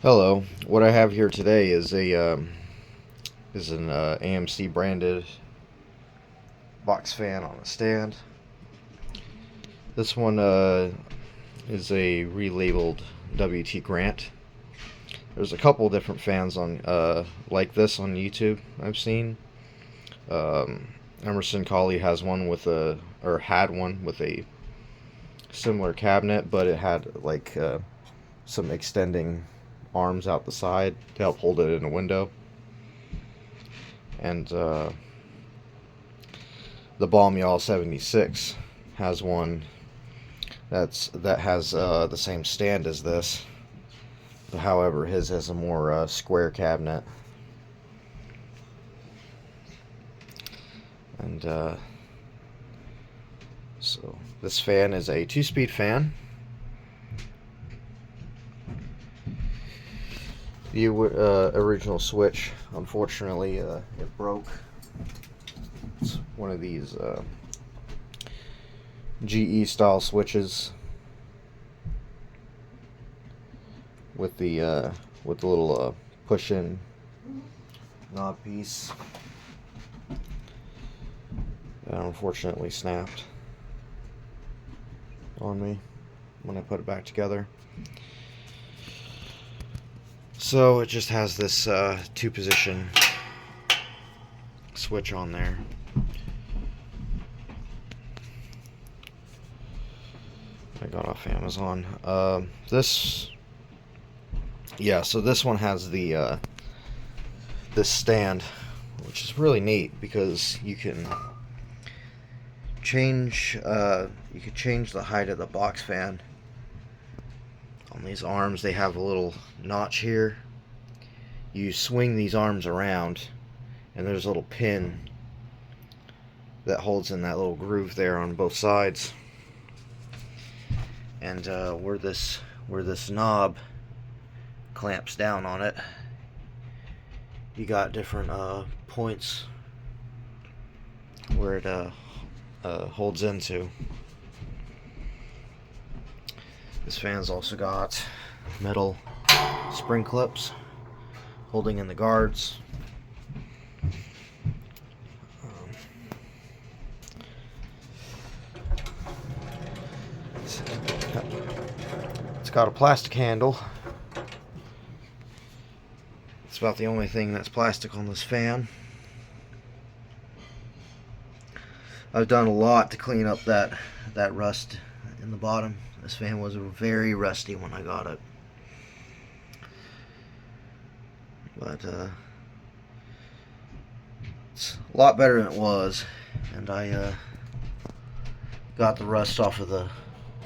Hello. What I have here today is an AMC branded box fan on a stand. This one is a relabeled WT Grant. There's a couple different fans on like this on YouTube I've seen. Emerson Colley has one with had one with a similar cabinet, but it had like some extending arms out the side to help hold it in a window. And the Balmy 76 has one that has the same stand as this. However, his has a more square cabinet. And so this fan is a 2-speed fan. The original switch, unfortunately, it broke. It's one of these GE style switches with the little push-in knob piece. That unfortunately snapped on me when I put it back together. So it just has this 2-position switch on there. I got off Amazon. So this one has the this stand, which is really neat because you can change the height of the box fan. On these arms, they have a little notch here. You swing these arms around, and there's a little pin that holds in that little groove there on both sides. And where this knob clamps down on it, you got different points where it holds into. This fan's also got metal spring clips holding in the guards. It's got a plastic handle. It's about the only thing that's plastic on this fan. I've done a lot to clean up that rust in the bottom. This fan was very rusty when I got it. But it's a lot better than it was. And I got the rust off of the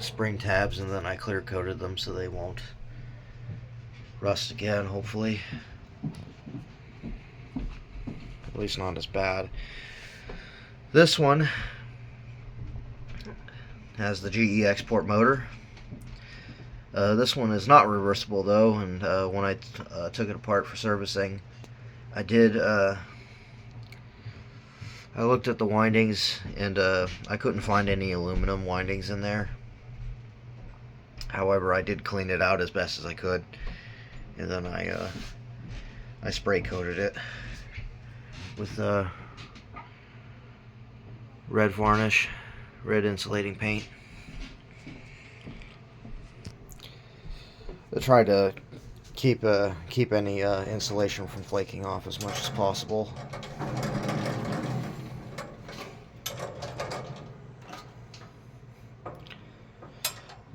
spring tabs, and then I clear coated them so they won't rust again, hopefully. At least not as bad. This one has the GE export motor. This one is not reversible though, and when I took it apart for servicing, I looked at the windings, and I couldn't find any aluminum windings in there. However, I did clean it out as best as I could, and then I spray coated it with red varnish, red insulating paint. I tried to keep any insulation from flaking off as much as possible.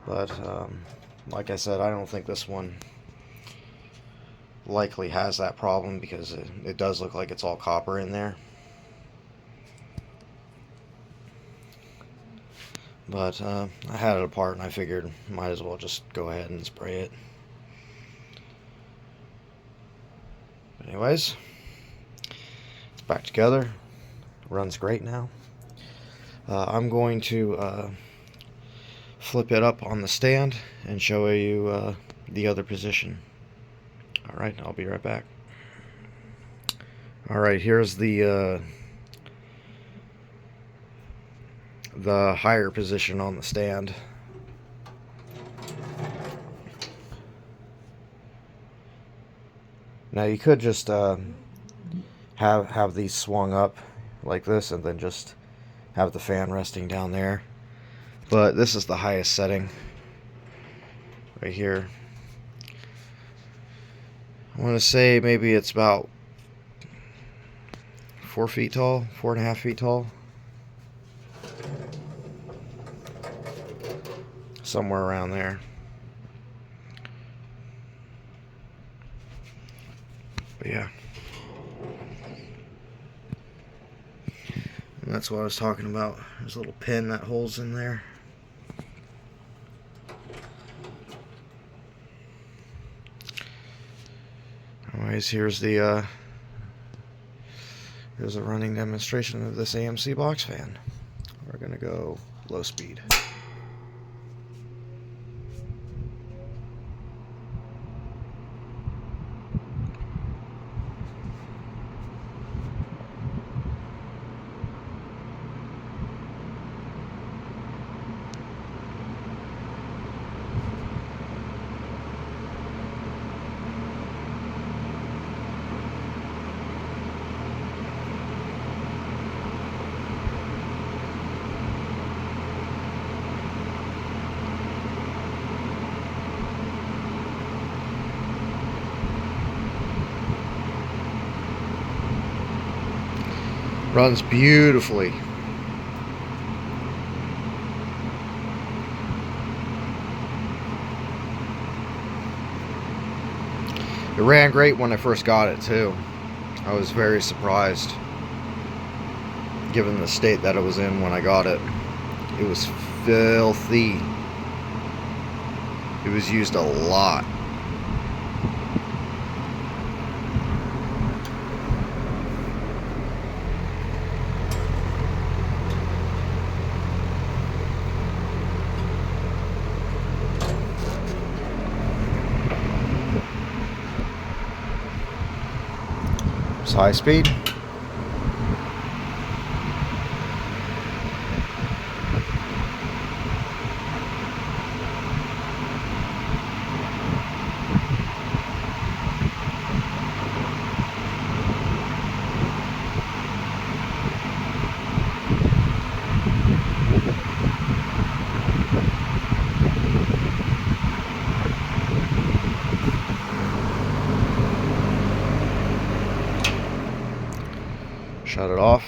But like I said, I don't think this one likely has that problem because it does look like it's all copper in there. But I had it apart, and I figured might as well just go ahead and spray it. But anyways, it's back together. It runs great now. I'm going to flip it up on the stand and show you the other position. Alright, I'll be right back. Alright, here's the higher position on the stand. Now you could just have these swung up like this and then just have the fan resting down there. But this is the highest setting right here. I want to say maybe it's about 4 feet tall, 4.5 feet tall. Somewhere around there. But yeah. And that's what I was talking about. There's a little pin that holds in there. Anyways, here's a running demonstration of this AMC box fan. We're gonna go low speed. Runs beautifully. It ran great when I first got it too. I was very surprised given the state that it was in when I got it. It was filthy. It was used a lot. It's high speed. Shut it off.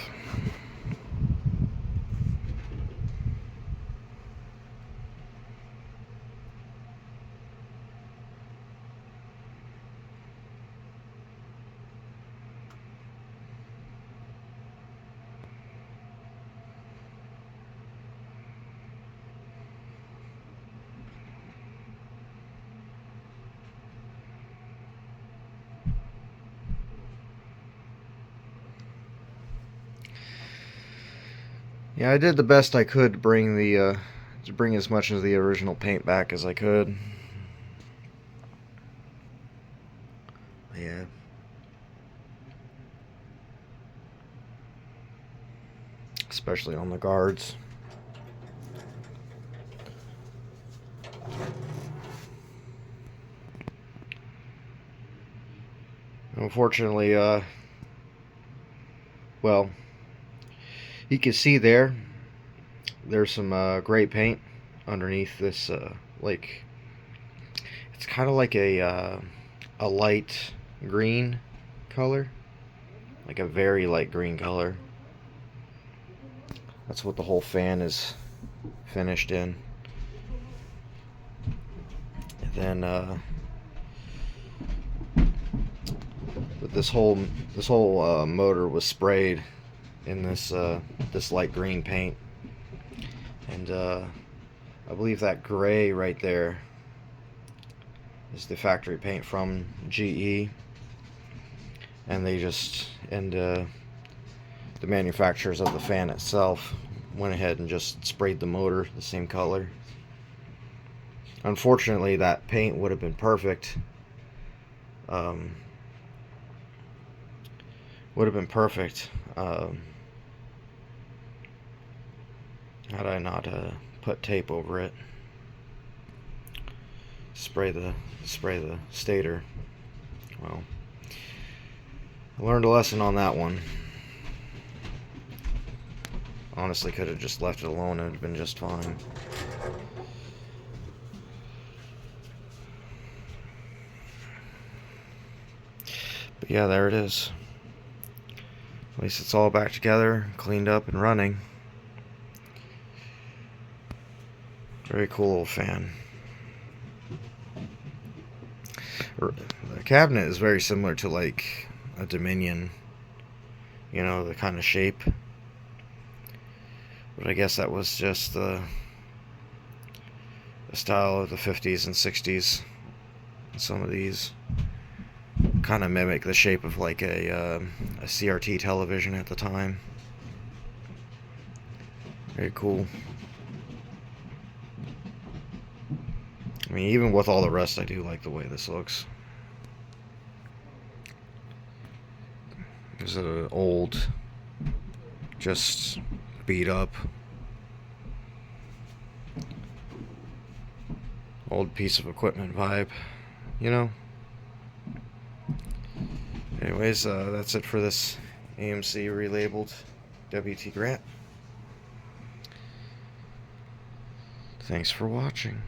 Yeah, I did the best I could to bring as much of the original paint back as I could. Yeah. Especially on the guards. Unfortunately, well, you can see there's some gray paint underneath this, like, it's kind of like a light green color, like a very light green color. That's what the whole fan is finished in. And then, but this whole motor was sprayed in this light green paint, and I believe that gray right there is the factory paint from GE, and the manufacturers of the fan itself went ahead and just sprayed the motor the same color. Unfortunately, that paint would have been perfect. Had I not put tape over it, spray the stator. Well, Learned a lesson on that one. Honestly, could have just left it alone and it would have been just fine. But yeah, there it is. At least it's all back together, cleaned up and running. Very cool little fan. The cabinet is very similar to like a Dominion, you know, the kind of shape. But I guess that was just the style of the 50s and 60s. Some of these kind of mimic the shape of like a CRT television at the time. Very cool. I mean, even with all the rest, I do like the way this looks. It's an old, just beat up, old piece of equipment vibe, you know? Anyways, that's it for this AMC relabeled WT Grant. Thanks for watching.